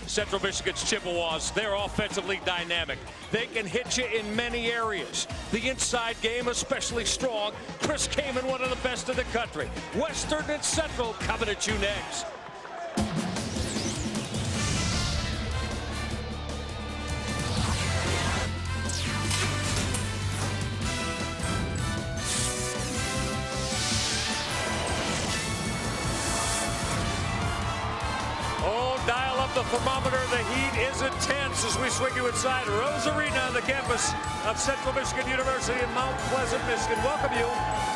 Central Michigan's Chippewas, they're offensively dynamic. They can hit you in many areas. The inside game especially strong. Chris Kaman, one of the best in the country. Western and Central coming at you next. Dial up the thermometer. The heat is intense as we swing you inside Rose Arena on the campus of Central Michigan University in Mount Pleasant, Michigan. Welcome you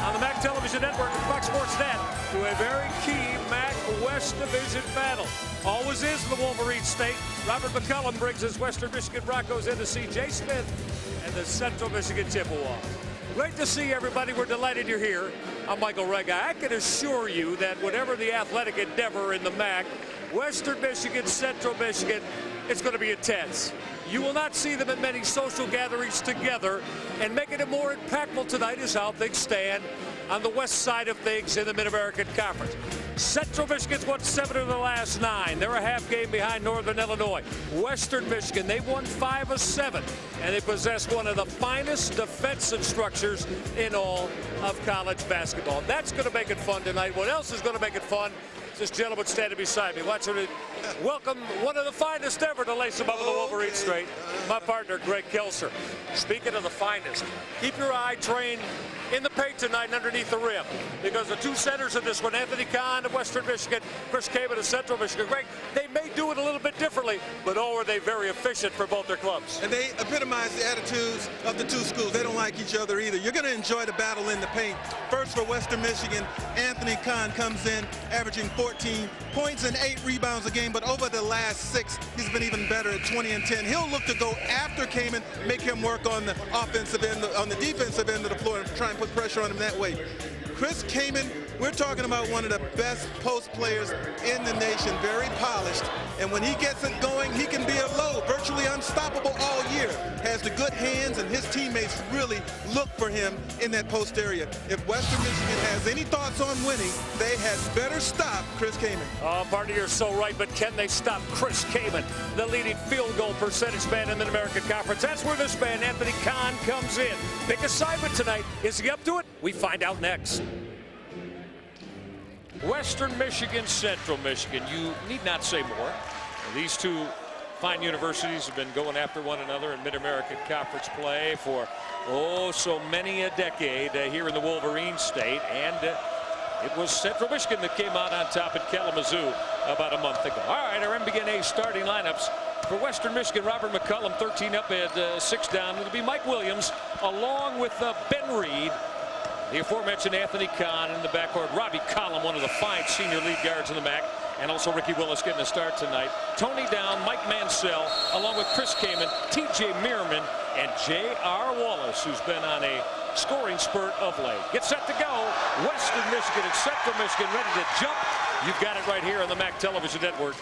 on the MAC Television Network and Fox Sports Net to a very key MAC West Division battle. Always is the Wolverine State. Robert McCullum brings his Western Michigan Broncos in to see Jay Smith and the Central Michigan Chippewas. Great to see everybody. We're delighted you're here. I'm Michael Rega. I can assure you that whatever the athletic endeavor in the MAC, Western Michigan, Central Michigan, it's going to be intense. You will not see them at many social gatherings together, and making it more impactful tonight is how things stand on the west side of things in the Mid-American Conference. Central Michigan's won 7 of the last 9. They're a half game behind Northern Illinois. Western Michigan, they've won 5 of 7, and they possess one of the finest defensive structures in all of college basketball. That's going to make it fun tonight. What else is going to make it fun? This gentleman standing beside me. Watch him welcome one of the finest ever to lace him up on the Wolverine Straight, my partner, Greg Kelser. Speaking of the finest, keep your eye trained in the paint tonight and underneath the rim, because the two centers of this one, Anthony Kahn of Western Michigan, Chris Kaman of Central Michigan. Greg, they may do it a little bit differently, but oh, are they very efficient for both their clubs. And they epitomize the attitudes of the two schools. They don't like each other either. You're going to enjoy the battle in the paint. First for Western Michigan, Anthony Kahn comes in averaging 14 points and 8 rebounds a game, but over the last 6, he's been even better at 20 and 10. He'll look to go after Kaman, make him work on the offensive end, on the defensive end of the floor, and try and put pressure on him that way. Chris Kaman, we're talking about one of the best post players in the nation, very polished, and when he gets it going, he can be a low, virtually unstoppable all year. Has the good hands, and his teammates really look for him in that post area. If Western Michigan has any thoughts on winning, they had better stop Chris Kaman. Oh, partner, you're so right, but can they stop Chris Kaman, the leading field goal percentage man in the Mid-American Conference? That's where this man, Anthony Kahn, comes in. Big assignment tonight. Is he up to it? We find out next. Western Michigan, Central Michigan. You need not say more. These two fine universities have been going after one another in Mid-American Conference play for, oh, so many a decade here in the Wolverine State. And it was Central Michigan that came out on top in Kalamazoo about a month ago. All right, our MBNA starting lineups. For Western Michigan, Robert McCullum, 13 up at 6 down. It'll be Mike Williams along with Ben Reed. The aforementioned Anthony Kahn in the backcourt. Robbie Collum, one of the fine senior lead guards in the MAC. And also Ricky Willis getting a start tonight. Tony Down, Mike Manciel, along with Chris Kaman, TJ Meerman, and J.R. Wallace, who's been on a scoring spurt of late. Get set to go. Western Michigan and Central Michigan ready to jump. You've got it right here on the MAC Television Network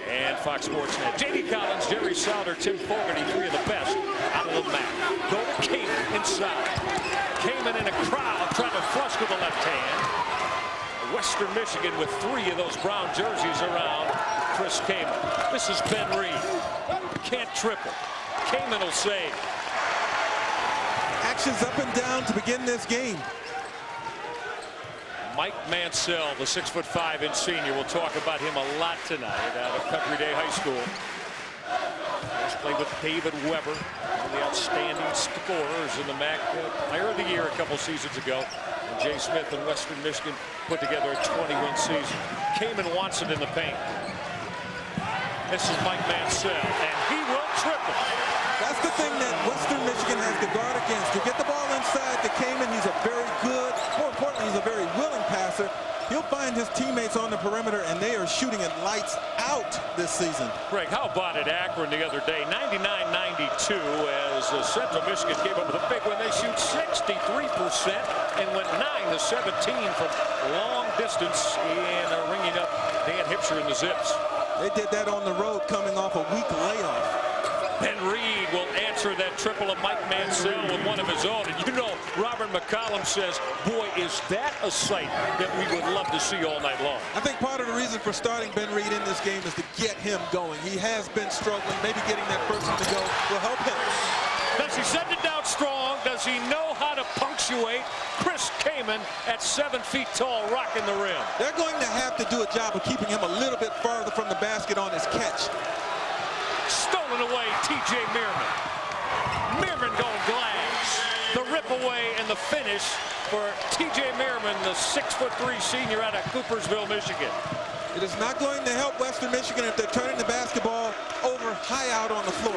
and Fox Sports Net. J.D. Collins, Jerry Souter, Tim Fogarty, 3 of the best out of the MAC. Go to Kaman inside. Kaman in a crowd trying to flush with the left hand. Western Michigan with 3 of those brown jerseys around Chris Kaman. This is Ben Reed. Can't triple. Kaman will save. Actions up and down to begin this game. Mike Manciel, the 6'5" senior. We'll talk about him a lot tonight out of Country Day High School. He's played with David Weber, one of the outstanding scorers in the MAC Player of the Year a couple seasons ago. And Jay Smith and Western Michigan put together a 20-win season. Kaman wants it in the paint. This is Mike Manciel, and he will triple. That's the thing that Western Michigan has to guard against. To get the ball inside to Kaman, he's a very good, more importantly, he's a very willing passer. He'll find his teammates on the perimeter, and they are shooting it lights out this season. Greg, how about at Akron the other day? 99-92 as Central Michigan came up with a big one. They shoot 63% and went 9-17 from long distance and are ringing up Dan Hipsher in the Zips. They did that on the road coming off a weak layoff. Ben Reed will answer that triple of Mike Manciel with one of his own. And you know, Robert McCollum says, boy, is that a sight that we would love to see all night long. I think part of the reason for starting Ben Reed in this game is to get him going. He has been struggling. Maybe getting that person to go will help him. Does he send it down strong? Does he know how to punctuate? Chris Kaman at 7 feet tall, rocking the rim. They're going to have to do a job of keeping him a little bit farther from the basket on his catch. Stolen away, TJ Meerman. Meerman going glass. The rip away and the finish for TJ Meerman, the 6'3" senior out of Coopersville, Michigan. It is not going to help Western Michigan if they're turning the basketball over high out on the floor.